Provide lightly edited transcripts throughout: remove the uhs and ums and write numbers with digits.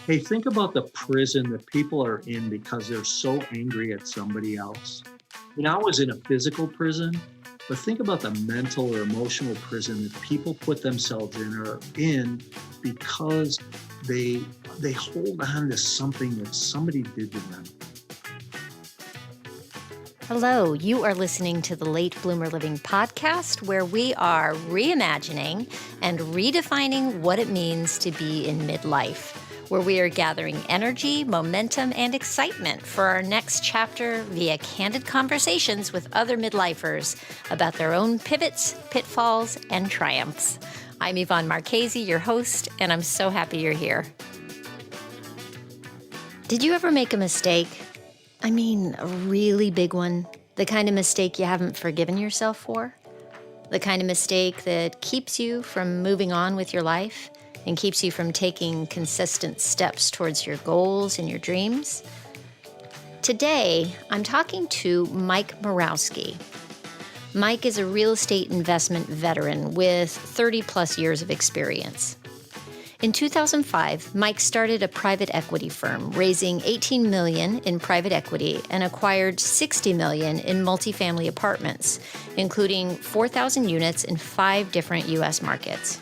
Hey, think about the prison that people are in because they're so angry at somebody else. I was in a physical prison, but think about the mental or emotional prison that people put themselves in or in because they they hold on to something that somebody did to them. Hello, you are listening to the Late Bloomer Living podcast, where we are reimagining and redefining what it means to be in midlife, where we are gathering energy, momentum, and excitement for our next chapter via candid conversations with other midlifers about their own pivots, pitfalls, and triumphs. I'm Yvonne Marchese, your host, and I'm so happy you're here. Did you ever make a mistake? I mean, a really big one. The kind of mistake you haven't forgiven yourself for. The kind of mistake that keeps you from moving on with your life and keeps you from taking consistent steps towards your goals and your dreams. Today, I'm talking to Mike Morawski. Mike is a real estate investment veteran with 30 plus years of experience. In 2005, Mike started a private equity firm, raising $18 million in private equity and acquired $60 million in multifamily apartments, including 4,000 units in 5 different U.S. markets.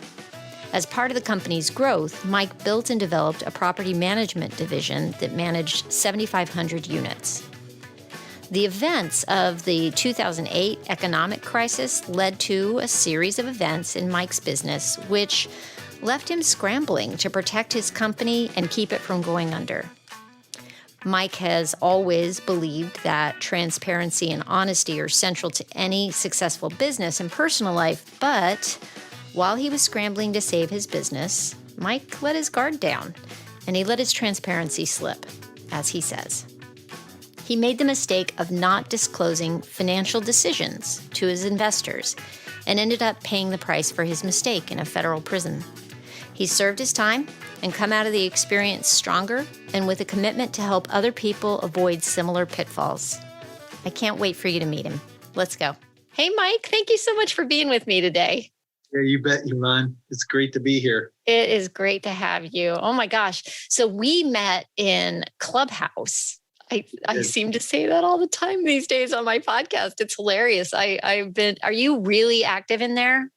As part of the company's growth, Mike built and developed a property management division that managed 7,500 units. The events of the 2008 economic crisis led to a series of events in Mike's business, which left him scrambling to protect his company and keep it from going under. Mike has always believed that transparency and honesty are central to any successful business and personal life, but while he was scrambling to save his business, Mike let his guard down and he let his transparency slip, as he says. He made the mistake of not disclosing financial decisions to his investors and ended up paying the price for his mistake in a federal prison. He served his time and come out of the experience stronger and with a commitment to help other people avoid similar pitfalls. I can't wait for you to meet him. Let's go. Hey, Mike, thank you so much for being with me today. Yeah, you bet, Yvonne. It's great to be here. It is great to have you. Oh my gosh. So we met in Clubhouse. I seem to say that all the time these days on my podcast. It's hilarious. Are you really active in there?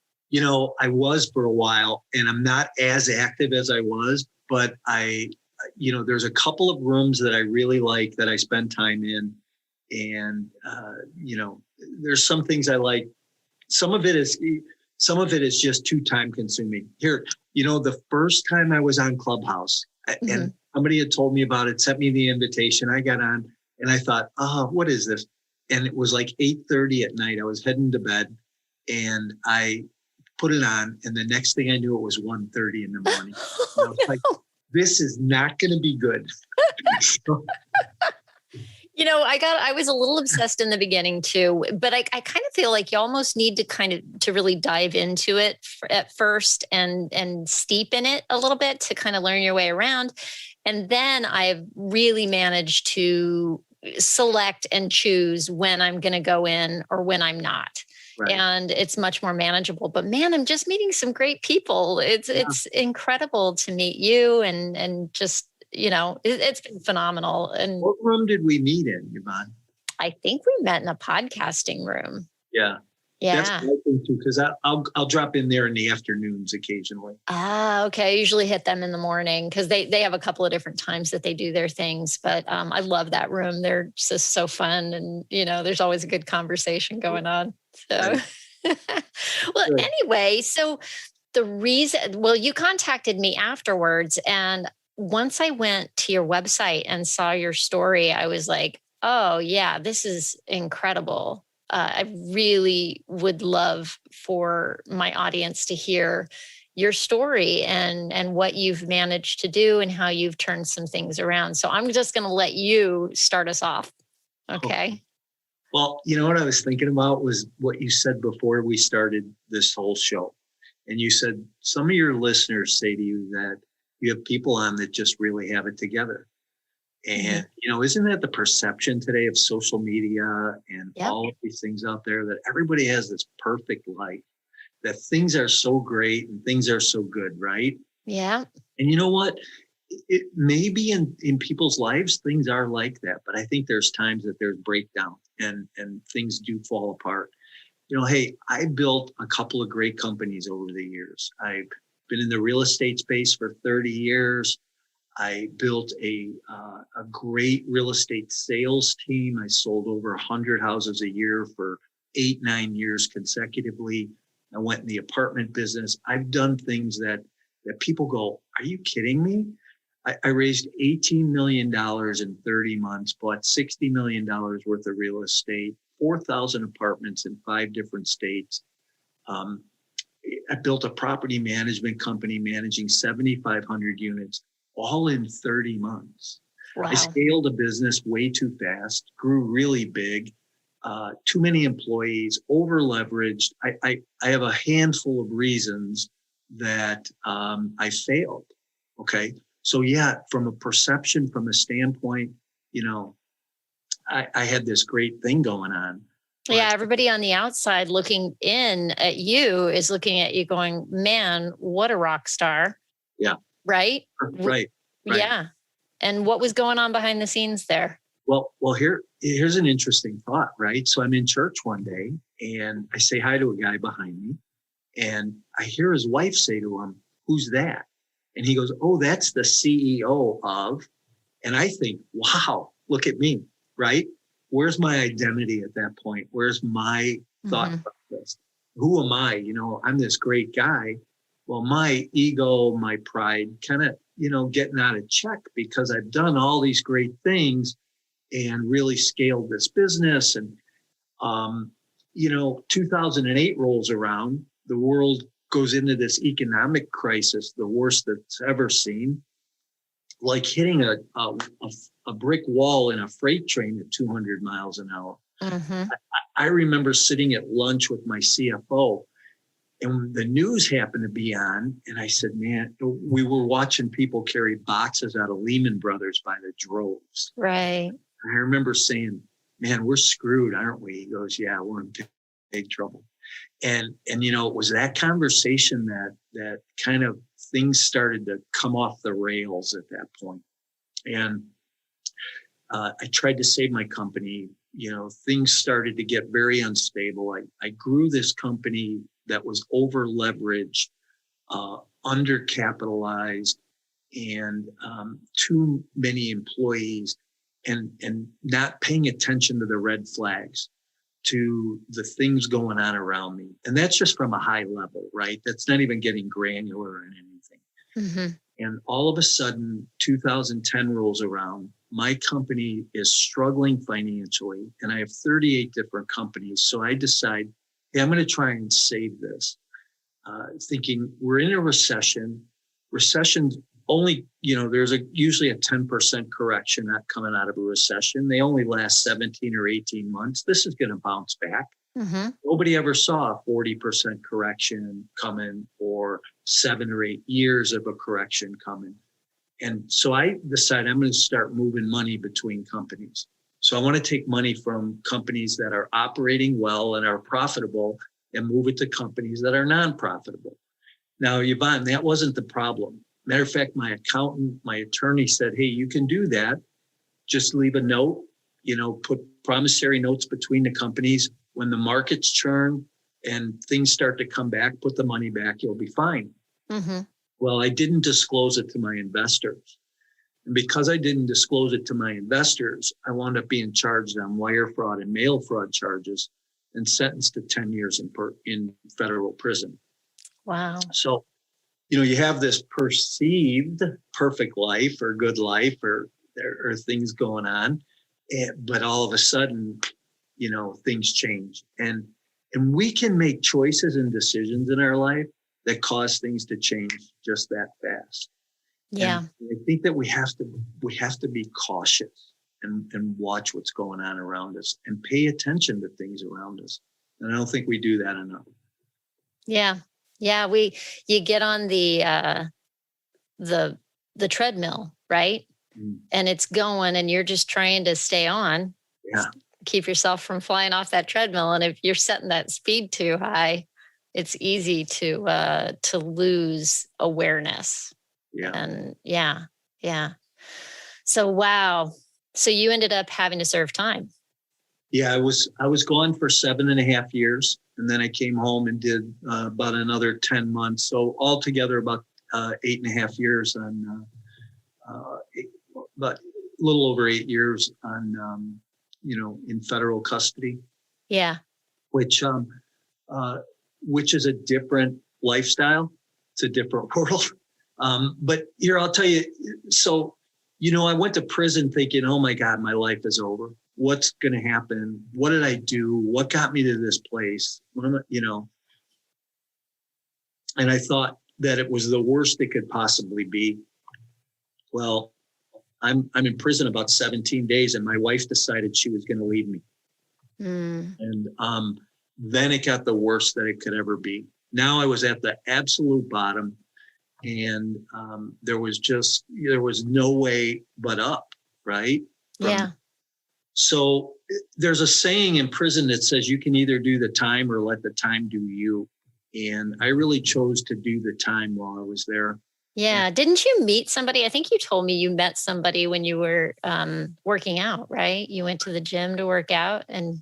I was for a while, and I'm not as active as I was, but there's a couple of rooms that I really like that I spend time in. And, there's some things I like. Some of it is just too time consuming. Here, the first time I was on Clubhouse and somebody had told me about it, sent me the invitation. I got on and I thought, what is this? And it was like 8:30 at night. I was heading to bed and I put it on, and the next thing I knew, it was 1:30 in the morning. I was like, this is not going to be good. I was a little obsessed in the beginning too, but I kind of feel like you almost need to really dive into it at first and steep in it a little bit to kind of learn your way around. And then I've really managed to select and choose when I'm going to go in or when I'm not. Right. And it's much more manageable. But man, I'm just meeting some great people. It's incredible to meet you and just, it's been phenomenal. And what room did we meet in, Yvonne? I think we met in a podcasting room. Yeah. Yeah. That's what I think too, because I'll drop in there in the afternoons occasionally. Okay. I usually hit them in the morning because they have a couple of different times that they do their things. But I love that room. They're just so fun. And, there's always a good conversation going on. So, well, anyway, so you contacted me afterwards. And once I went to your website and saw your story, I was like, oh yeah, this is incredible. I really would love for my audience to hear your story and what you've managed to do and how you've turned some things around. So I'm just going to let you start us off. Okay. Well, what I was thinking about was what you said before we started this whole show. And you said some of your listeners say to you that you have people on that just really have it together. And, isn't that the perception today of social media and all of these things out there, that everybody has this perfect life, that things are so great and things are so good, right? Yeah. And you know what? it maybe in people's lives, things are like that, but I think there's times that there's breakdown and things do fall apart. Hey, I built a couple of great companies over the years. I've been in the real estate space for 30 years. I built a great real estate sales team. I sold over 100 houses a year for 8-9 years consecutively. I went in the apartment business. I've done things that people go, are you kidding me? I raised $18 million in 30 months, bought $60 million worth of real estate, 4,000 apartments in 5 different states. I built a property management company managing 7,500 units, all in 30 months. Wow. I scaled a business way too fast, grew really big, too many employees, over leveraged. I have a handful of reasons that I failed. Okay. So yeah, from a perception, from a standpoint, I had this great thing going on. Yeah, everybody on the outside looking in at you is looking at you going, man, what a rock star. Yeah. Right? Right. Yeah. And what was going on behind the scenes there? Well, here's an interesting thought, right? So I'm in church one day and I say hi to a guy behind me and I hear his wife say to him, who's that? And he goes, oh, that's the CEO of, and I think, wow, look at me, right? Where's my identity at that point? Where's my thought process? Who am I? I'm this great guy. Well, my ego, my pride kind of, getting out of check because I've done all these great things and really scaled this business. And, 2008 rolls around, the world goes into this economic crisis, the worst that's ever seen, like hitting a brick wall in a freight train at 200 miles an hour. Mm-hmm. I remember sitting at lunch with my CFO and the news happened to be on. And I said, man, we were watching people carry boxes out of Lehman Brothers by the droves. Right. And I remember saying, man, we're screwed, aren't we? He goes, yeah, we're in big trouble. And it was that conversation that kind of things started to come off the rails at that point. And I tried to save my company. Things started to get very unstable. I grew this company that was over leveraged, undercapitalized, and too many employees, and not paying attention to the red flags, to the things going on around me. And that's just from a high level, right? That's not even getting granular in anything. Mm-hmm. And all of a sudden, 2010 rolls around. My company is struggling financially, and I have 38 different companies. So I decide, hey, I'm going to try and save this, thinking we're in a recession. Recession's only, there's usually a 10% correction not coming out of a recession. They only last 17 or 18 months. This is going to bounce back. Mm-hmm. Nobody ever saw a 40% correction coming or 7 or 8 years of a correction coming. And so I decided I'm going to start moving money between companies. So I want to take money from companies that are operating well and are profitable and move it to companies that are non-profitable. Now, Yvonne, that wasn't the problem. Matter of fact, my accountant, my attorney said, hey, you can do that. Just leave a note, put promissory notes between the companies. When the markets churn and things start to come back, put the money back, you'll be fine. Mm-hmm. Well, I didn't disclose it to my investors. And because I didn't disclose it to my investors, I wound up being charged on wire fraud and mail fraud charges and sentenced to 10 years in federal prison. Wow. So, you have this perceived perfect life or good life or there are things going on, but all of a sudden, things change. And we can make choices and decisions in our life that cause things to change just that fast. Yeah. And I think that we have to be cautious and watch what's going on around us and pay attention to things around us. And I don't think we do that enough. Yeah. Yeah. You get on the treadmill, right? Mm. And it's going and you're just trying to stay on. Yeah. Keep yourself from flying off that treadmill. And if you're setting that speed too high, it's easy to lose awareness. Yeah. And yeah. Yeah. So, wow. So you ended up having to serve time. Yeah, I was gone for 7.5 years, and then I came home and did about another 10 months. So altogether about 8.5 years on, but a little over 8 years on, in federal custody, Yeah. which uh, which is a different lifestyle. It's a different world. But here, I'll tell you. So, I went to prison thinking, oh my God, my life is over. What's going to happen? What did I do? What got me to this place? What am I, and I thought that it was the worst it could possibly be. Well, I'm in prison about 17 days, and my wife decided she was going to leave me. And then it got the worst that it could ever be. Now I was at the absolute bottom, and there was no way but up, right? Yeah. So there's a saying in prison that says you can either do the time or let the time do you. And I really chose to do the time while I was there. Yeah. Didn't you meet somebody? I think you told me you met somebody when you were working out, right? You went to the gym to work out, and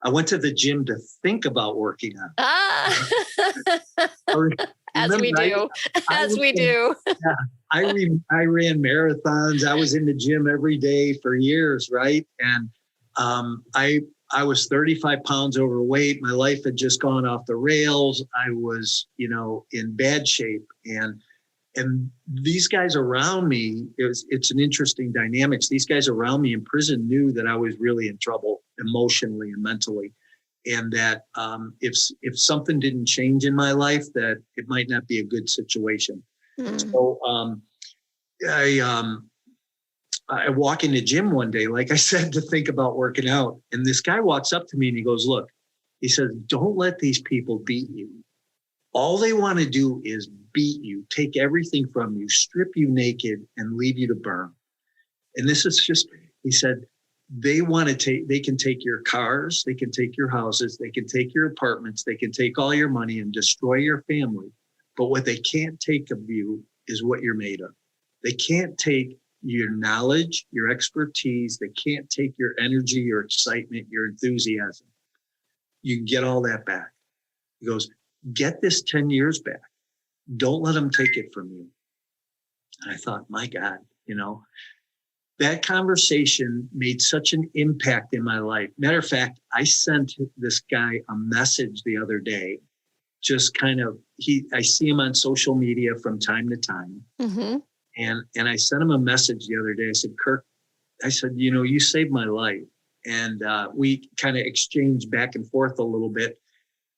I went to the gym to think about working out. As we do. Yeah, I ran marathons. I was in the gym every day for years, right? And I was 35 pounds overweight. My life had just gone off the rails. I was, in bad shape. And these guys around me, it's an interesting dynamics. These guys around me in prison knew that I was really in trouble emotionally and mentally. And that if something didn't change in my life, that it might not be a good situation. So I walk in the gym one day, like I said, to think about working out. And this guy walks up to me and he goes, look, he says, don't let these people beat you. All they want to do is beat you, take everything from you, strip you naked, and leave you to burn. And this is just, he said, they can take your cars, they can take your houses, they can take your apartments, they can take all your money and destroy your family. But what they can't take of you is what you're made of. They can't take your knowledge, your expertise. They can't take your energy, your excitement, your enthusiasm. You can get all that back. He goes, get this 10 years back. Don't let them take it from you. And I thought, my God, that conversation made such an impact in my life. Matter of fact, I sent this guy a message the other day. Just kind of, I see him on social media from time to time. Mm-hmm. And I sent him a message the other day. I said, Kirk, you saved my life. And we kind of exchanged back and forth a little bit.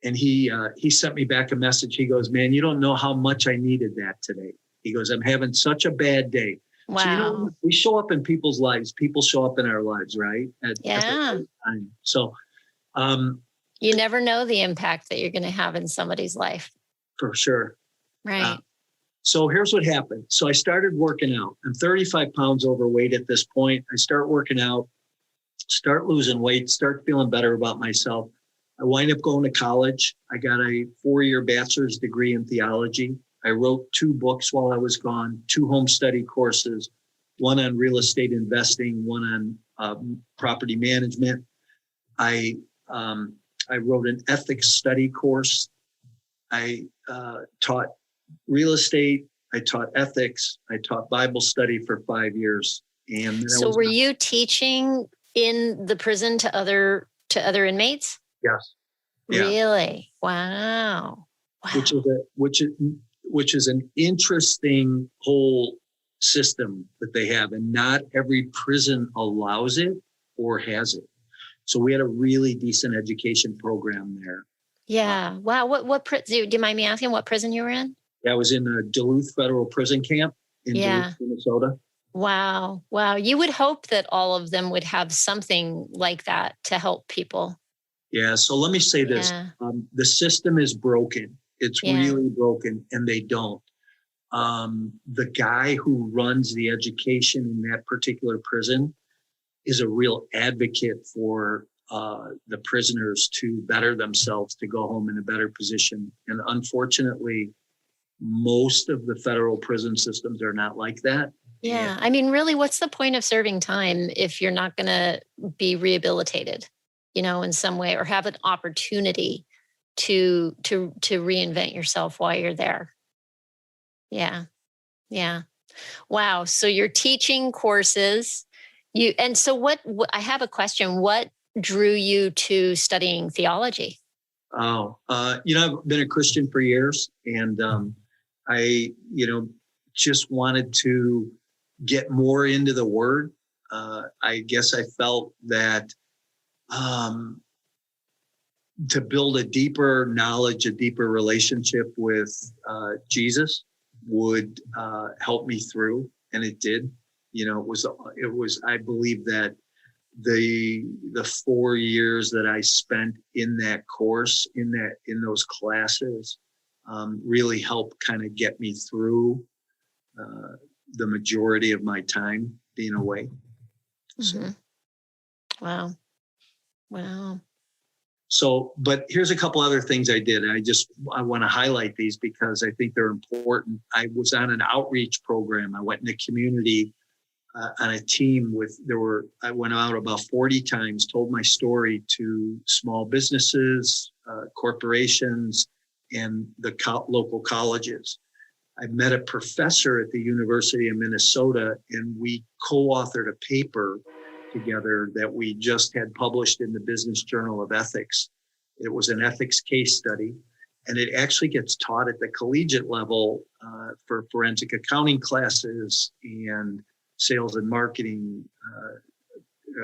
And he sent me back a message. He goes, man, you don't know how much I needed that today. He goes, I'm having such a bad day. Wow. So, we show up in people's lives. People show up in our lives, right? At the right time. So you never know the impact that you're going to have in somebody's life. For sure. Right. So here's what happened. So I started working out. I'm 35 pounds overweight at this point. I start working out, start losing weight, start feeling better about myself. I wind up going to college. I got a 4-year bachelor's degree in theology. I wrote 2 books while I was gone, 2 home study courses, one on real estate investing, one on property management. I wrote an ethics study course. I taught real estate. I taught ethics. I taught Bible study for 5 years. And so were you teaching in the prison to other inmates? Yes. Yeah. Really? Wow. Which is an interesting whole system that they have, and not every prison allows it or has it. So we had a really decent education program there. Yeah. Wow. What do you mind me asking what prison you were in? Yeah, I was in a Duluth Federal Prison Camp in Duluth, Minnesota. Wow. You would hope that all of them would have something like that to help people. Yeah. So let me say this. Yeah. The system is broken. It's really broken, and they don't. The guy who runs the education in that particular prison is a real advocate for the prisoners to better themselves, to go home in a better position. And unfortunately, Most of the federal prison systems are not like that. Yeah. I mean, really, what's the point of serving time if you're not going to be rehabilitated, in some way, or have an opportunity to reinvent yourself while you're there? Yeah. Yeah. Wow. So you're teaching courses. And so I have a question. What drew you to studying theology? I've been a Christian for years, and I, just wanted to get more into the Word. I guess I felt that to build a deeper knowledge, a deeper relationship with Jesus would help me through, and it did. It was. I believe that the 4 years that I spent in that course, in those classes, really helped kind of get me through the majority of my time being away. Mm-hmm. Wow. Wow. So, but here's a couple other things I did. I want to highlight these because I think they're important. I was on an outreach program. I went in the community on a team I went out about 40 times, told my story to small businesses, corporations, and the local colleges. I met a professor at the University of Minnesota, and we co-authored a paper together that we just had published in the Business Journal of Ethics. It was an ethics case study, and it actually gets taught at the collegiate level for forensic accounting classes and sales and marketing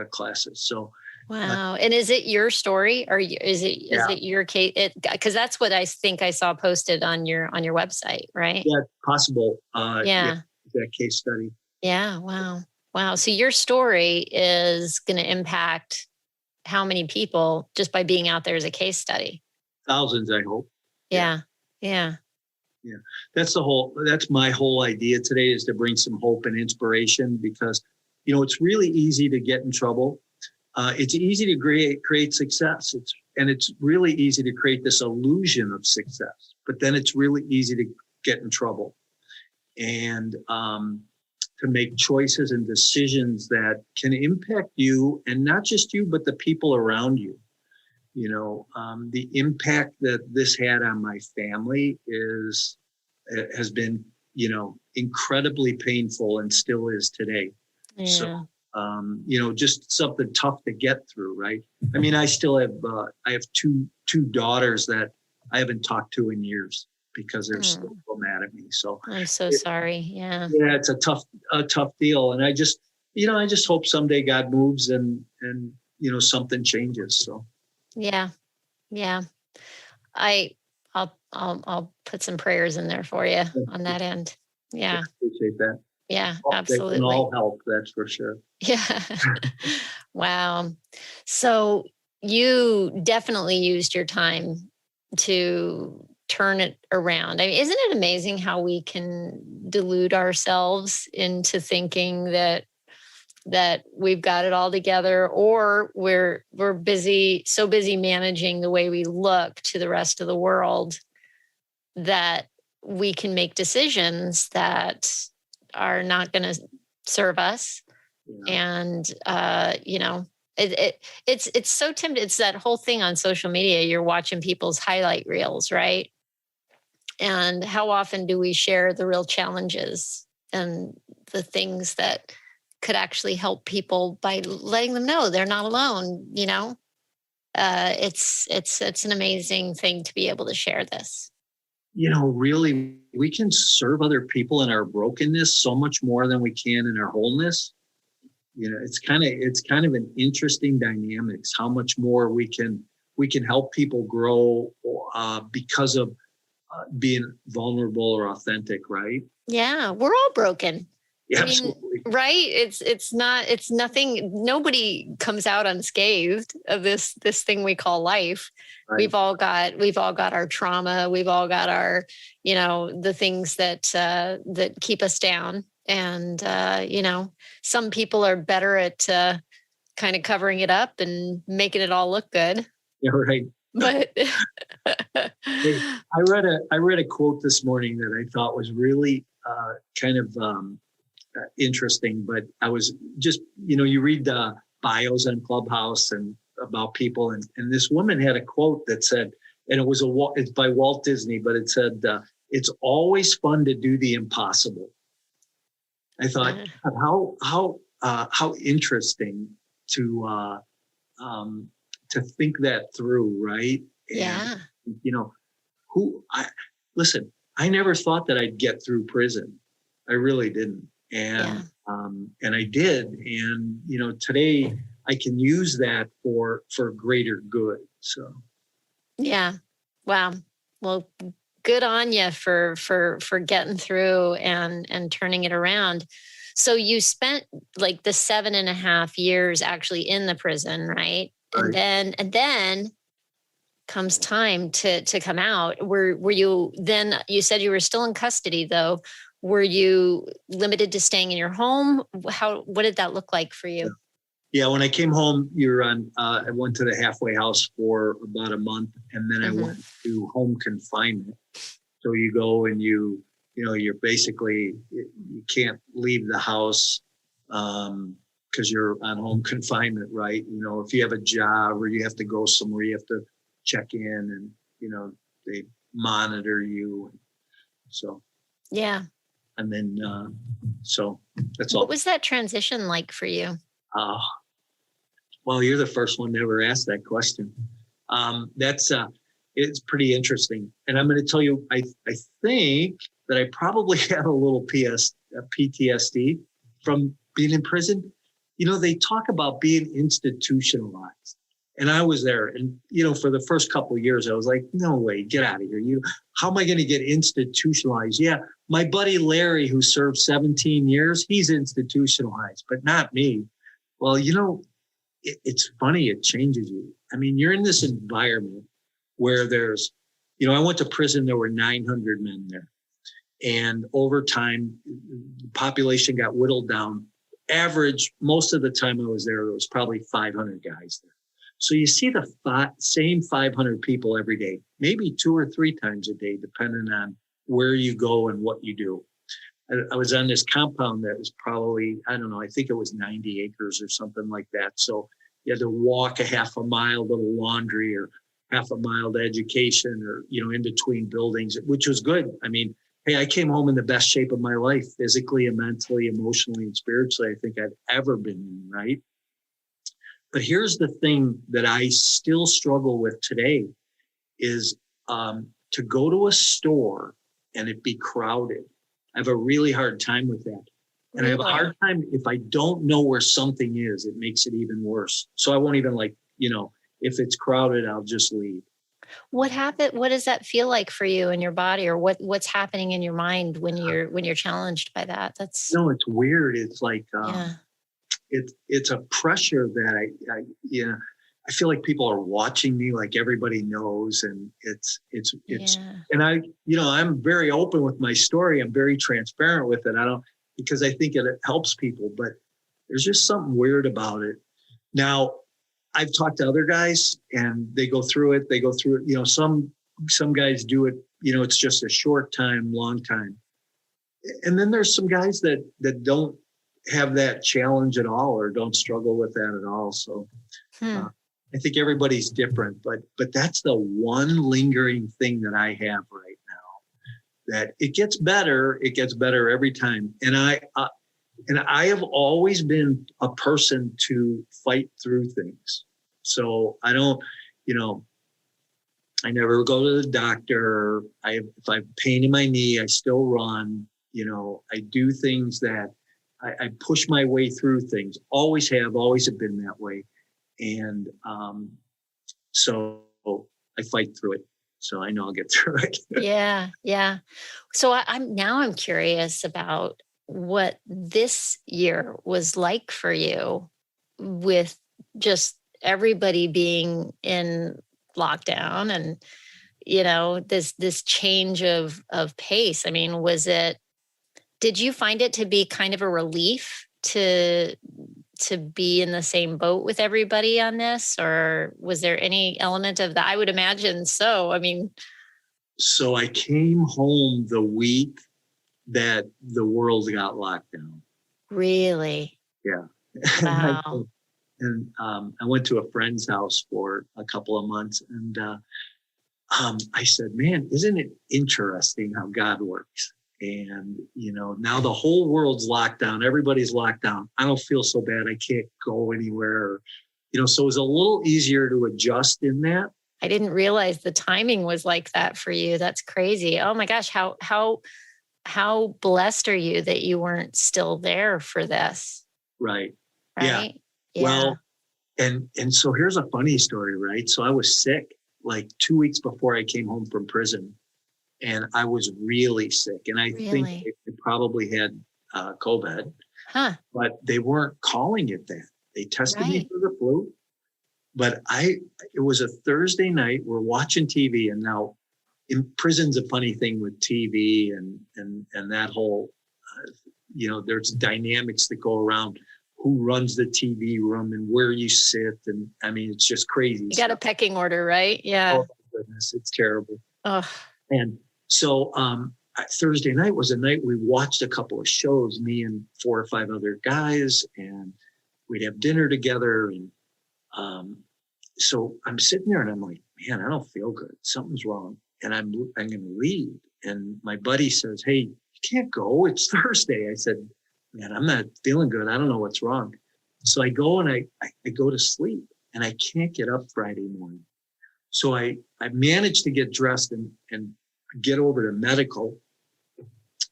classes. So, wow. And is it your story, or is it your case? Because that's what I think I saw posted on your website, right? Yeah, possible. Yeah. That case study. Yeah. Wow. Wow. So your story is going to impact how many people just by being out there as a case study? Thousands, I hope. Yeah. Yeah. Yeah. That's my whole idea today, is to bring some hope and inspiration, because, it's really easy to get in trouble. It's easy to create success. It's really easy to create this illusion of success, but then it's really easy to get in trouble and to make choices and decisions that can impact you, and not just you, but the people around you. The impact that this had on my family has been, incredibly painful, and still is today. Yeah. So, just something tough to get through, right? I mean, I still have, I have two daughters that I haven't talked to in years because they're still mad at me. So I'm so sorry. Yeah. Yeah, it's a tough deal. And I just hope someday God moves and something changes. So. Yeah. Yeah. I'll put some prayers in there for you on that end. Yeah. I appreciate that. Yeah, They absolutely. can all help, that's for sure. Yeah. Wow. So you definitely used your time to turn it around. I mean, isn't it amazing how we can delude ourselves into thinking that we've got it all together, or we're so busy managing the way we look to the rest of the world that we can make decisions that are not going to serve us. Yeah. And it's so tempting. It's that whole thing on social media. You're watching people's highlight reels, right? And how often do we share the real challenges and the things that could actually help people by letting them know they're not alone? It's an amazing thing to be able to share this. Really, we can serve other people in our brokenness so much more than we can in our wholeness. It's kind of an interesting dynamics, how much more we can help people grow because of being vulnerable or authentic, right? Yeah, we're all broken. Yeah, absolutely. Right? It's nothing. Nobody comes out unscathed of this thing we call life. Right. We've all got our trauma. We've all got our, the things that keep us down. And some people are better at kind of covering it up and making it all look good. Yeah, right. But Hey, I read a quote this morning that I thought was really kind of interesting. But I was just, you read the bios on Clubhouse and about people, and this woman had a quote that said, and it's by Walt Disney, but it said, "It's always fun to do the impossible." I thought, how interesting to think that through, right? yeah. And listen, I never thought that I'd get through prison. I really didn't. And and I did. And today I can use that for greater good. So Yeah. Wow. Well, good on you for getting through and turning it around. So you spent like the 7.5 years actually in the prison, right? Right. And then comes time to come out. Were you then, you said you were still in custody though. Were you limited to staying in your home? What did that look like for you? Yeah, when I came home, I went to the halfway house for about a month, and then I went to home confinement. So you go and you're basically, you can't leave the house because you're on home confinement, right? If you have a job or you have to go somewhere, you have to check in, and they monitor you. So yeah. And then so that's all. What was that transition like for you? Well, you're the first one to ever ask that question. It's pretty interesting. And I'm going to tell you, I think that I probably have a little PTSD from being in prison. They talk about being institutionalized. And I was there. And, for the first couple of years, I was like, no way, get out of here. How am I going to get institutionalized? Yeah, my buddy Larry, who served 17 years, he's institutionalized, but not me. Well, it's funny, it changes you. I mean, you're in this environment where there's, I went to prison, there were 900 men there. And over time, the population got whittled down. Average, most of the time I was there was probably 500 guys there. So you see the same 500 people every day, maybe 2 or 3 times a day, depending on where you go and what you do. I was on this compound that was probably, I don't know, I think it was 90 acres or something like that. So you had to walk a half a mile to the laundry or half a mile to education or, in between buildings, which was good. I mean, hey, I came home in the best shape of my life, physically and mentally, emotionally and spiritually, I think I've ever been in, right? But here's the thing that I still struggle with today is to go to a store and it be crowded. I have a really hard time with that. And I have a hard time if I don't know where something is, it makes it even worse. So I won't even if it's crowded, I'll just leave. What happened? What does that feel like for you in your body, or what's happening in your mind when you're challenged by that? That's it's weird. It's like it's a pressure that I feel like people are watching me, like everybody knows, and it's and I'm very open with my story. I'm very transparent with it. Because I think it helps people, but there's just something weird about it. Now, I've talked to other guys and they go through it. Some guys do it, it's just a short time, long time. And then there's some guys that don't have that challenge at all or don't struggle with that at all. So I think everybody's different, but that's the one lingering thing that I have right now, that it gets better every time. And I have always been a person to fight through things. So I don't, I never go to the doctor. If I have pain in my knee, I still run. I do things that I push my way through things. Always have been that way. And so I fight through it. So I know I'll get through it. Yeah. So I'm curious about what this year was like for you, with just everybody being in lockdown and this change of pace. I mean, did you find it to be kind of a relief to to be in the same boat with everybody on this, or was there any element of that? I would imagine so. I mean, So I came home the week that the world got locked down. really? Yeah. Wow. I went to a friend's house for a couple of months, and I said, man, isn't it interesting how God works? And, now the whole world's locked down. Everybody's locked down. I don't feel so bad. I can't go anywhere. So it was a little easier to adjust in that. I didn't realize the timing was like that for you. That's crazy. Oh my gosh. How blessed are you that you weren't still there for this? Right. Right. Yeah. Well, and so here's a funny story, right? So I was sick like 2 weeks before I came home from prison, and I was really sick. And I think Really? it probably had COVID, Huh. but they weren't calling it that. They tested me Right. for the flu. But it was a Thursday night. We're watching TV, and now in prison's a funny thing with TV and that whole, there's dynamics that go around who runs the TV room and where you sit, and I mean it's just crazy. You got a pecking order, right? Yeah. Oh my goodness, it's terrible. Oh. And so Thursday night was a night we watched a couple of shows, me and 4 or 5 other guys, and we'd have dinner together. And so I'm sitting there and I'm like, man, I don't feel good. Something's wrong. And I'm going to leave. And my buddy says, hey, you can't go. It's Thursday. I said, man, I'm not feeling good. I don't know what's wrong. So I go and I go to sleep, and I can't get up Friday morning. So I managed to get dressed and get over to medical.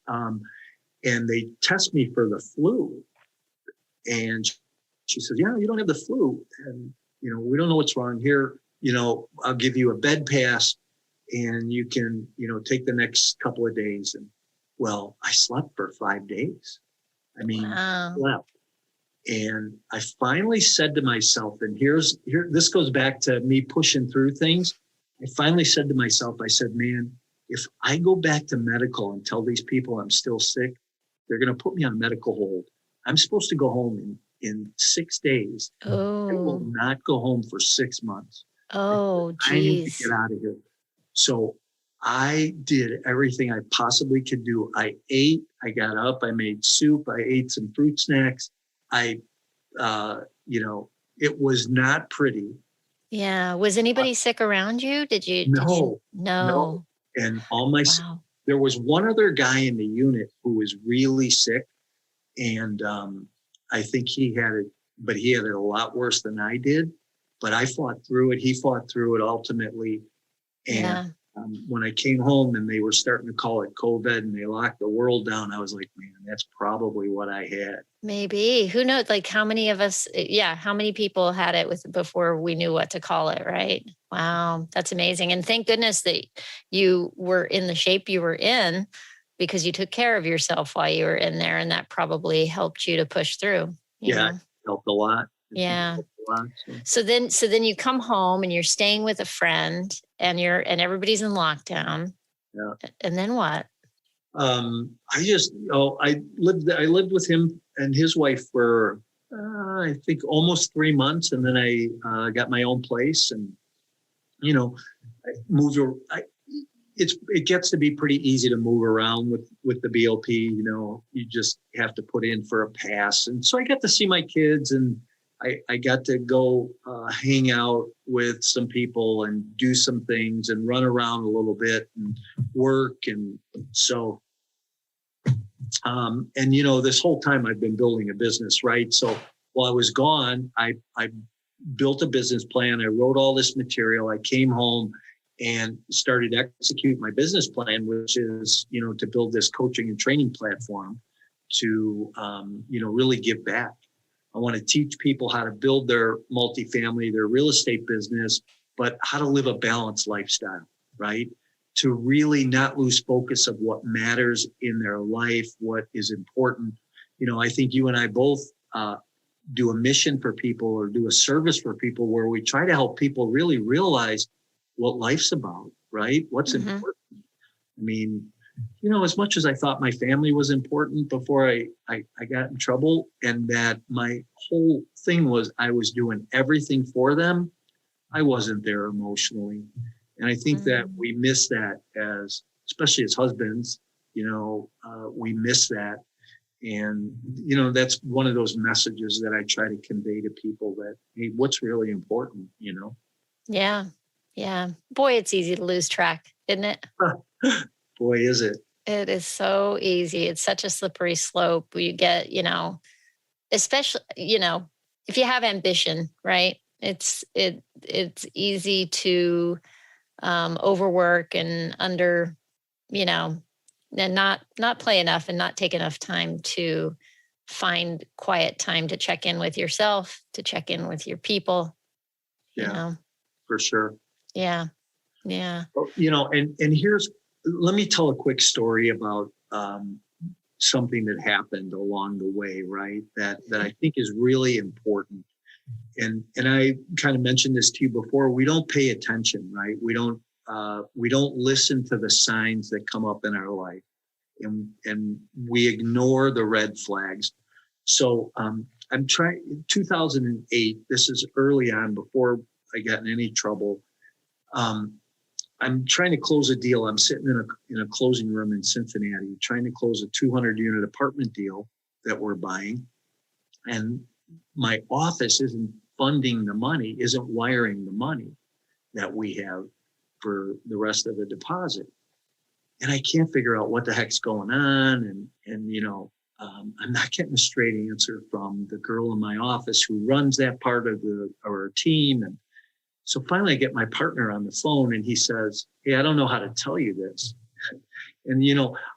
And they test me for the flu. And she says, yeah, you don't have the flu. And, we don't know what's wrong here. I'll give you a bed pass, and you can, take the next couple of days. And well, I slept for 5 days. I mean, Wow. slept. And I finally said to myself, and this goes back to me pushing through things. I finally said to myself, I said, man, if I go back to medical and tell these people I'm still sick, they're going to put me on medical hold. I'm supposed to go home in 6 days. I will Oh. not go home for 6 months. Oh, I need to geez. get out of here. So I did everything I possibly could do. I ate, I got up, I made soup, I ate some fruit snacks. It was not pretty. Yeah. Was anybody sick around you? Did you? No. No. And Wow. there was one other guy in the unit who was really sick. And I think he had it, but he had it a lot worse than I did. But I fought through it. He fought through it ultimately. And Yeah. when I came home and they were starting to call it COVID and they locked the world down, I was like, man, that's probably what I had. Maybe. Who knows? Like how many of us, how many people had it before we knew what to call it, right? Wow. That's amazing. And thank goodness that you were in the shape you were in, because you took care of yourself while you were in there. And that probably helped you to push through. You know? It helped a lot. Yeah. So. So then you come home and you're staying with a friend, and everybody's in lockdown. Yeah. And then what? I lived with him and his wife for I think almost 3 months, and then I got my own place, and I moved. It gets to be pretty easy to move around with the BOP. You just have to put in for a pass, and so I got to see my kids, and I got to go hang out with some people and do some things and run around a little bit and work. And so, this whole time I've been building a business, right? So while I was gone, I built a business plan. I wrote all this material. I came home and started to execute my business plan, which is, to build this coaching and training platform to, really give back. I want to teach people how to build their multifamily, their real estate business, but how to live a balanced lifestyle, right? To really not lose focus of what matters in their life, what is important. I think you and I both do a mission for people or do a service for people where we try to help people really realize what life's about, right? What's important. I mean, as much as I thought my family was important before I got in trouble, and that my whole thing was I was doing everything for them, I wasn't there emotionally. And I think that we miss that especially as husbands, we miss that. And, that's one of those messages that I try to convey to people that, hey, what's really important. Yeah. Yeah. Boy, it's easy to lose track, isn't it? Boy, is it. It is so easy. It's such a slippery slope. You get, especially, if you have ambition, right? It's easy to overwork and and not play enough and not take enough time to find quiet time to check in with yourself, to check in with your people. Yeah, for sure. Yeah. Yeah. And let me tell a quick story about something that happened along the way, right? That I think is really important. And I kind of mentioned this to you before. We don't pay attention, right? We don't listen to the signs that come up in our life, and we ignore the red flags. So I'm trying. 2008. This is early on, before I got in any trouble. I'm trying to close a deal. I'm sitting in a closing room in Cincinnati, trying to close a 200-unit apartment deal that we're buying, and my office isn't funding the money, isn't wiring the money that we have for the rest of the deposit. And I can't figure out what the heck's going on. And I'm not getting a straight answer from the girl in my office who runs that part of our team. And so finally I get my partner on the phone, and he says, hey, I don't know how to tell you this. And,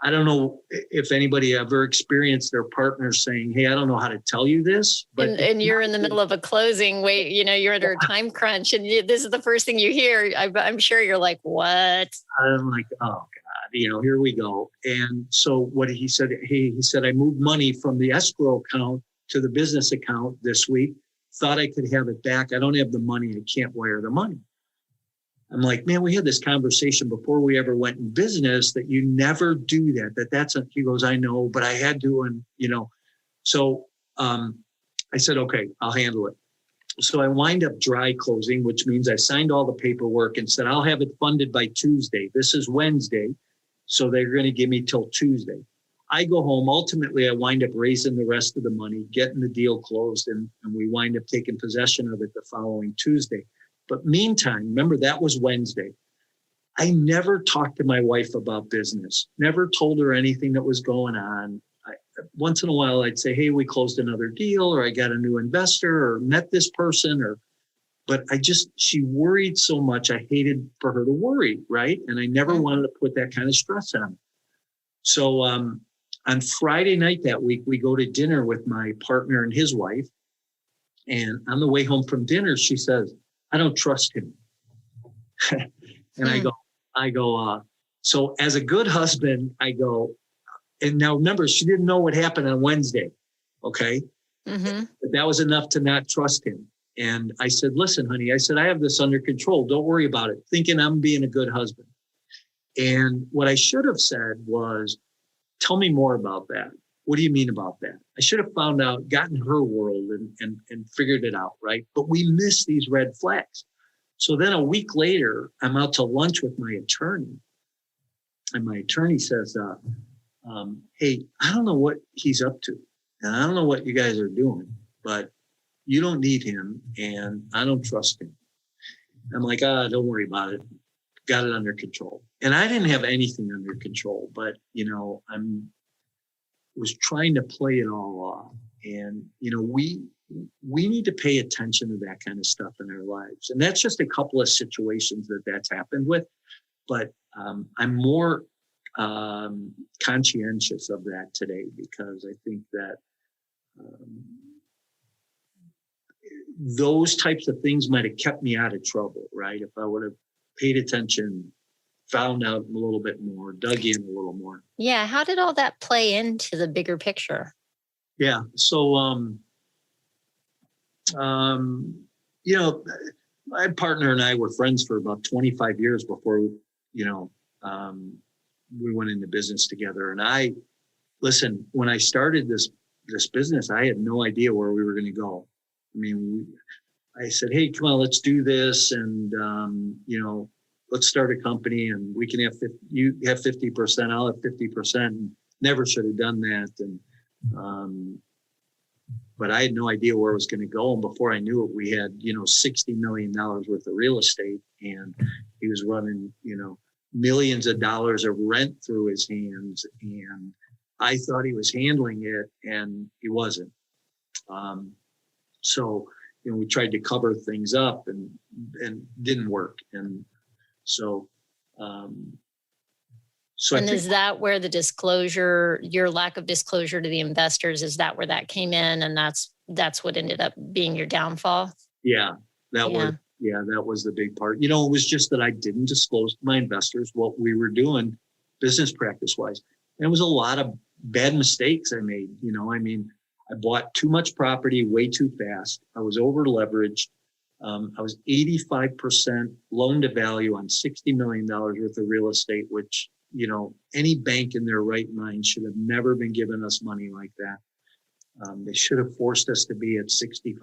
I don't know if anybody ever experienced their partner saying, hey, I don't know how to tell you this. But and you're in the middle of a closing. Wait, you're under a time crunch, and this is the first thing you hear. I'm sure you're like, what? I'm like, oh, God, here we go. And so what he said, I moved money from the escrow account to the business account this week. Thought I could have it back. I don't have the money. I can't wire the money. I'm like, man, we had this conversation before we ever went in business that you never do that. He goes, I know, but I had to. And, so I said, okay, I'll handle it. So I wind up dry closing, which means I signed all the paperwork and said, I'll have it funded by Tuesday. This is Wednesday. So they're going to give me till Tuesday. I go home. Ultimately, I wind up raising the rest of the money, getting the deal closed, and we wind up taking possession of it the following Tuesday. But meantime, remember, that was Wednesday. I never talked to my wife about business, never told her anything that was going on. Once in a while, I'd say, hey, we closed another deal, or I got a new investor, or met this person, but she worried so much. I hated for her to worry, right? And I never wanted to put that kind of stress on her. So on Friday night that week, we go to dinner with my partner and his wife. And on the way home from dinner, she says, I don't trust him. And I go, so as a good husband, I go, and now remember, she didn't know what happened on Wednesday. Okay. Mm-hmm. But that was enough to not trust him. And I said, listen, honey, I have this under control. Don't worry about it. Thinking I'm being a good husband. And what I should have said was, tell me more about that. What do you mean about that? I should have found out, gotten her world and figured it out, right? But we miss these red flags. So then a week later, I'm out to lunch with my attorney. And my attorney says, hey, I don't know what he's up to. And I don't know what you guys are doing, but you don't need him, and I don't trust him. I'm like, don't worry about it. Got it under control. And I didn't have anything under control, but, was trying to play it all off. And, we need to pay attention to that kind of stuff in our lives. And that's just a couple of situations that's happened with. But I'm more conscientious of that today, because I think that those types of things might have kept me out of trouble, right? If I would have paid attention, found out a little bit more, dug in a little more. Yeah. How did all that play into the bigger picture? Yeah. So, my partner and I were friends for about 25 years before, we went into business together. And listen, when I started this business, I had no idea where we were going to go. I mean, I said, hey, come on, let's do this. And, let's start a company and we can have you have 50%, I'll have 50%. And never should have done that. And, but I had no idea where it was going to go. And before I knew it, we had, $60 million worth of real estate, and he was running, millions of dollars of rent through his hands. And I thought he was handling it, and he wasn't. So, we tried to cover things up and didn't work. And so, and is that where the disclosure, your lack of disclosure to the investors, is that where that came in? And that's what ended up being your downfall? Yeah, that was the big part. It was just that I didn't disclose to my investors what we were doing business practice wise. And it was a lot of bad mistakes I made. I bought too much property way too fast. I was over leveraged. I was 85% loan to value on $60 million worth of real estate, which, any bank in their right mind should have never been giving us money like that. They should have forced us to be at 70%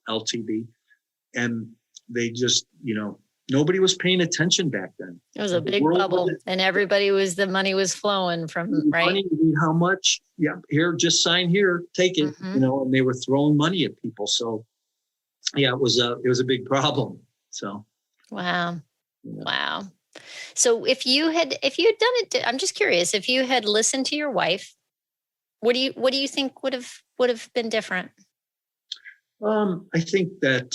LTV. And they just, nobody was paying attention back then. It was a big bubble, and the money was flowing from, right? Money, how much? Yeah, here, just sign here, take it, and they were throwing money at people. So yeah, it was a big problem. So. Wow. Yeah. Wow. So if you had done it, I'm just curious, if you had listened to your wife, what do you think would have been different? I think that,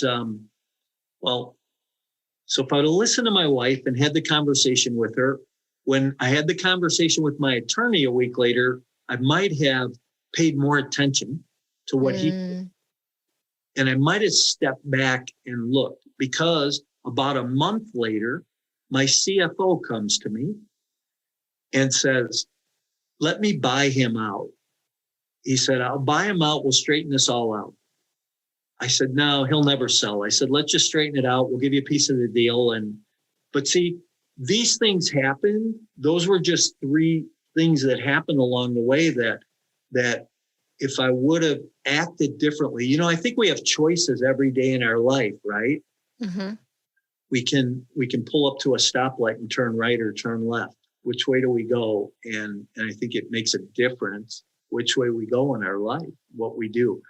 so if I would have listened to my wife and had the conversation with her, when I had the conversation with my attorney a week later, I might have paid more attention to what he did. And I might have stepped back and looked, because about a month later, my CFO comes to me and says, let me buy him out. He said, I'll buy him out. We'll straighten this all out. I said, no, he'll never sell. I said, let's just straighten it out. We'll give you a piece of the deal. But see, these things happen. Those were just 3 things that happened along the way that if I would have acted differently, I think we have choices every day in our life, right? Mm-hmm. We can pull up to a stoplight and turn right or turn left. Which way do we go? And I think it makes a difference which way we go in our life, what we do.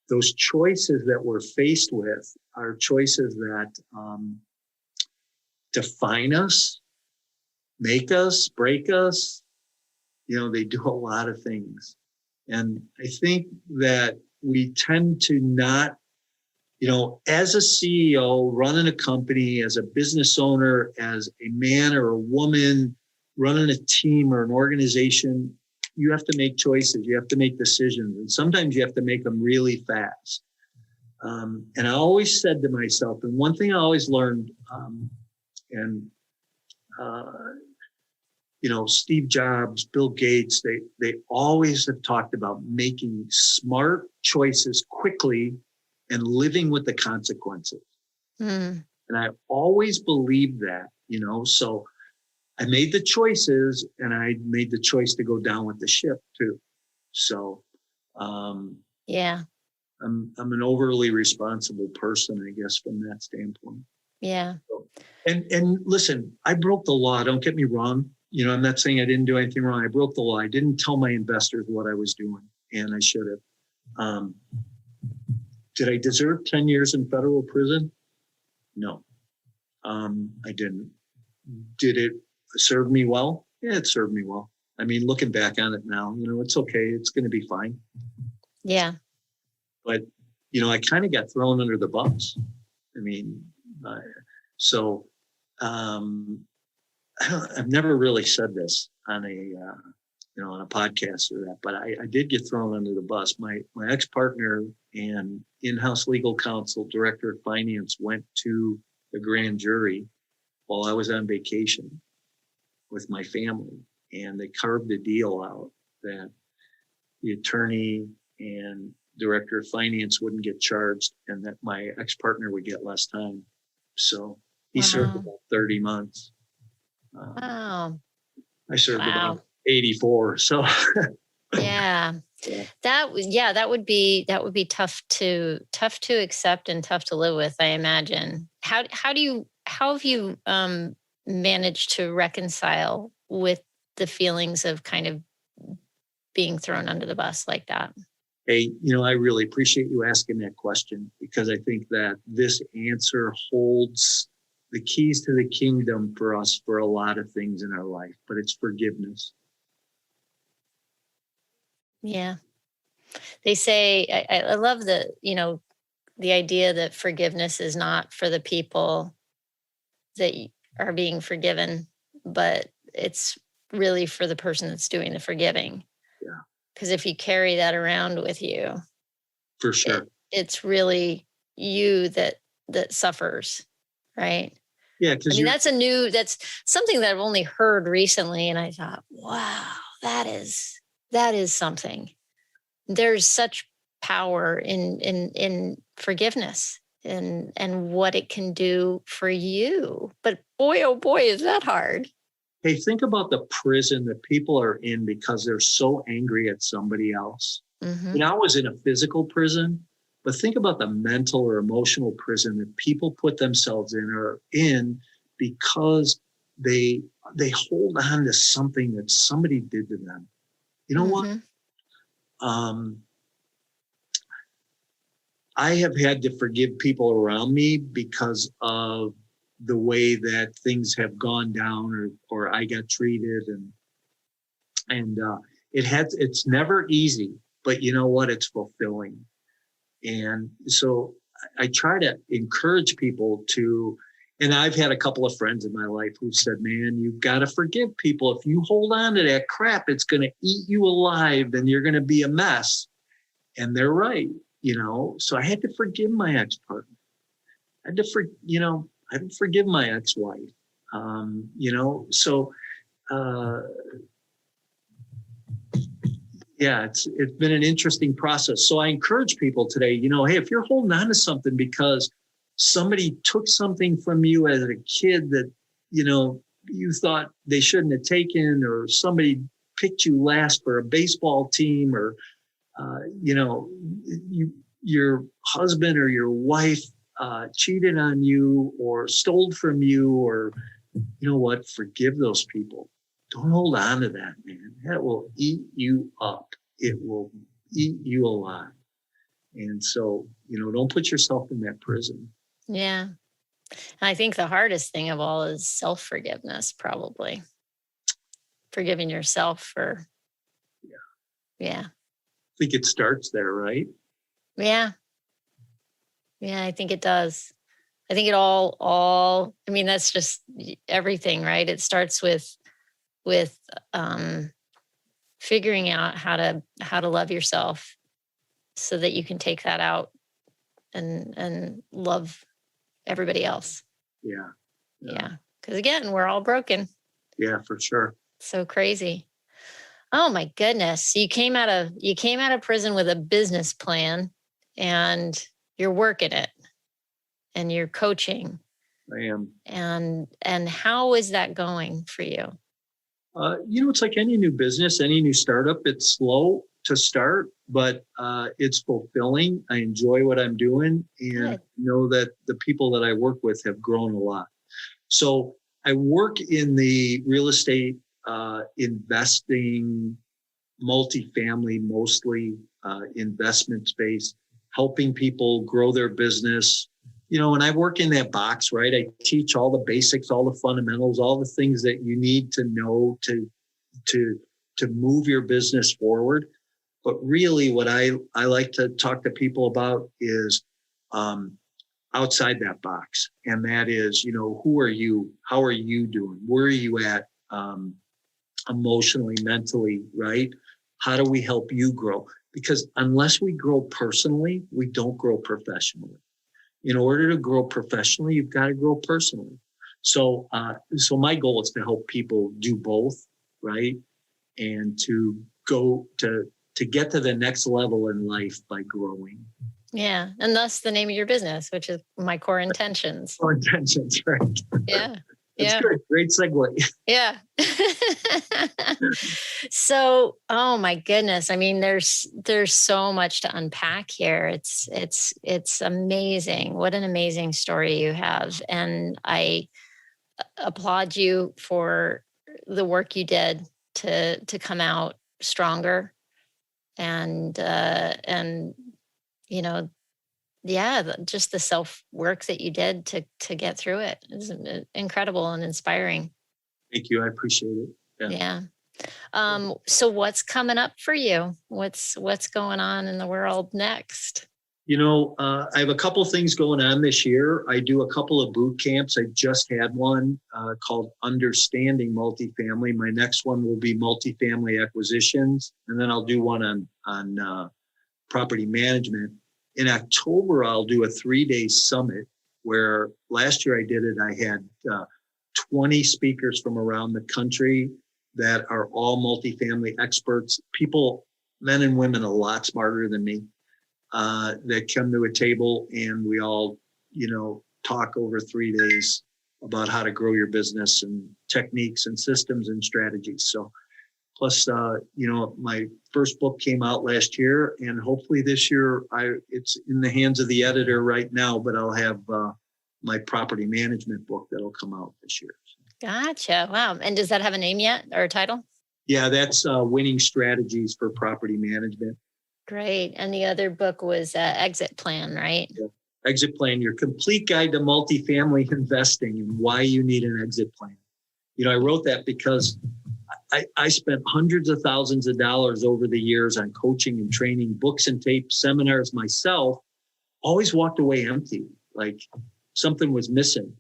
Those choices that we're faced with are choices that define us, make us, break us. They do a lot of things. And I think that we tend to not, as a CEO running a company, as a business owner, as a man or a woman running a team or an organization, you have to make choices. You have to make decisions. And sometimes you have to make them really fast. And I always said to myself, and one thing I always learned, Steve Jobs, Bill Gates, they always have talked about making smart choices quickly and living with the consequences. And I always believed that, so I made the choices, and I made the choice to go down with the ship too. So, yeah, I'm an overly responsible person, I guess, from that standpoint. Yeah. So, and listen, I broke the law. Don't get me wrong. I'm not saying I didn't do anything wrong. I broke the law. I didn't tell my investors what I was doing, and I should have. Did I deserve 10 years in federal prison? No, I didn't. Did it serve me well? Yeah, it served me well. I mean, looking back on it now, it's okay. It's going to be fine. Yeah. But, I kind of got thrown under the bus. I mean, I've never really said this on on a podcast or that, but I did get thrown under the bus. My ex-partner and in-house legal counsel, director of finance, went to the grand jury while I was on vacation with my family, and they carved a deal out that the attorney and director of finance wouldn't get charged, and that my ex-partner would get less time. So he served about 30 months. Wow. I served about 84. So Yeah. That would be tough to accept and tough to live with, I imagine. How have you managed to reconcile with the feelings of kind of being thrown under the bus like that? hey, I really appreciate you asking that question, because I think that this answer holds the keys to the kingdom for us for a lot of things in our life, but it's forgiveness. Yeah. They say, I love the idea that forgiveness is not for the people that are being forgiven, but it's really for the person that's doing the forgiving. Yeah, Because if you carry that around with you, for sure. it's really you that suffers, right? Yeah, I because mean, that's something that I've only heard recently, and I thought, wow, that is something. There's such power in forgiveness and what it can do for you. But boy, oh boy, is that hard. hey, think about the prison that people are in because they're so angry at somebody else. Mm-hmm. I was in a physical prison, but think about the mental or emotional prison that people put themselves in or in because they hold on to something that somebody did to them. You know what? I have had to forgive people around me because of the way that things have gone down or I got treated, and it's never easy, but you know what? It's fulfilling. And so I try to encourage people to, and I've had a couple of friends in my life who said, man, you've got to forgive people. If you hold on to that crap, it's going to eat you alive and you're going to be a mess. And they're right, so I had to forgive my ex-partner. I had to forgive my ex-wife. Yeah, it's been an interesting process. So I encourage people today, hey, if you're holding on to something because somebody took something from you as a kid that, you thought they shouldn't have taken, or somebody picked you last for a baseball team, or, your husband or your wife cheated on you or stole from you, or, forgive those people. Don't hold on to that, man. That will eat you up. It will eat you alive. And so, don't put yourself in that prison. Yeah. And I think the hardest thing of all is self-forgiveness, probably. Forgiving yourself for. Yeah. I think it starts there, right? Yeah. Yeah, I think it does. I think it all, I mean, that's just everything, right? It starts with figuring out how to love yourself so that you can take that out and love everybody else. Yeah. Because again, we're all broken. Yeah, for sure. So crazy. Oh my goodness. You came out of prison with a business plan, and you're working it and you're coaching. I am. And how is that going for you? It's like any new business, any new startup. It's slow to start, but it's fulfilling. I enjoy what I'm doing, and know that the people that I work with have grown a lot. So I work in the real estate investing, multifamily, mostly investment space, helping people grow their business. And I work in that box, right? I teach all the basics, all the fundamentals, all the things that you need to know to move your business forward. But really what I like to talk to people about is outside that box. And that is, who are you? How are you doing? Where are you at emotionally, mentally, right? How do we help you grow? Because unless we grow personally, we don't grow professionally. In order to grow professionally, you've got to grow personally. So my goal is to help people do both, right? And to go to get to the next level in life by growing. Yeah. And thus the name of your business, which is My Core Intentions. Core Intentions, right? Yeah. That's Yeah. good. Great segue. Yeah. So, oh my goodness. I mean, there's so much to unpack here. It's amazing. What an amazing story you have. And I applaud you for the work you did to come out stronger and you know, yeah, just the self work that you did to get through it is incredible and inspiring. Thank you. I appreciate it. Yeah. Yeah. So what's coming up for you? What's going on in the world next? I have a couple things going on this year. I do a couple of boot camps. I just had one called Understanding Multifamily. My next one will be multifamily acquisitions, and then I'll do one on property management. In October, I'll do a 3-day summit where last year I did it. I had 20 speakers from around the country that are all multifamily experts, people, men and women, a lot smarter than me. That come to a table and we all, talk over 3 days about how to grow your business and techniques and systems and strategies. So plus, my first book came out last year and hopefully this year it's in the hands of the editor right now, but I'll have my property management book that'll come out this year. Gotcha. Wow. And does that have a name yet or a title? Yeah, that's Winning Strategies for Property Management. Great. And the other book was Exit Plan, right? Yeah. Exit Plan, your complete guide to multifamily investing and why you need an exit plan. I wrote that because I spent hundreds of thousands of dollars over the years on coaching and training, books and tapes, seminars myself, always walked away empty, like something was missing.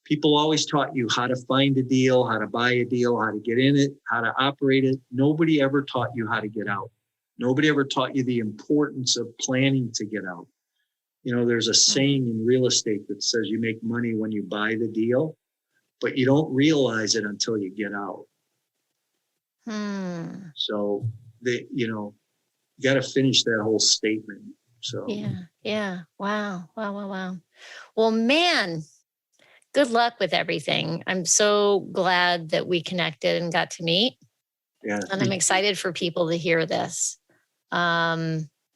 People always taught you how to find a deal, how to buy a deal, how to get in it, how to operate it. Nobody ever taught you how to get out. Nobody ever taught you the importance of planning to get out. There's a saying in real estate that says you make money when you buy the deal, but you don't realize it until you get out. So you got to finish that whole statement. So yeah. Wow. Well, man, good luck with everything. I'm so glad that we connected and got to meet. Yeah. And I'm excited for people to hear this.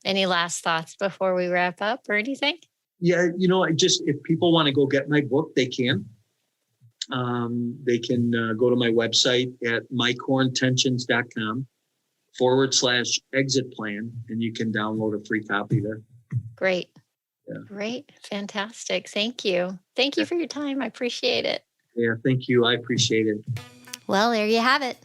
Any last thoughts before we wrap up or anything? Yeah, if people want to go get my book, they can. They can go to my website at mycoreintentions.com/exit plan, and you can download a free copy there. Great. Yeah. Great. Fantastic. Thank you. Thank you for your time. I appreciate it. Yeah, thank you. I appreciate it. Well, there you have it.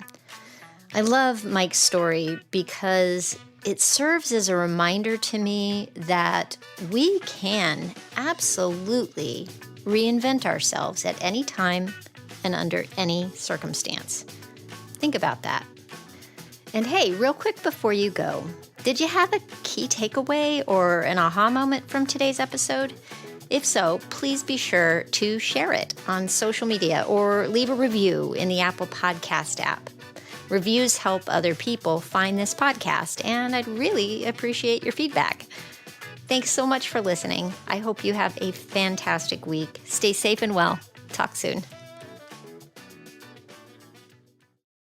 I love Mike's story because it serves as a reminder to me that we can absolutely reinvent ourselves at any time and under any circumstance. Think about that. And hey, real quick before you go, did you have a key takeaway or an aha moment from today's episode? If so, please be sure to share it on social media or leave a review in the Apple Podcast app. Reviews help other people find this podcast, and I'd really appreciate your feedback. Thanks so much for listening. I hope you have a fantastic week. Stay safe and well. Talk soon.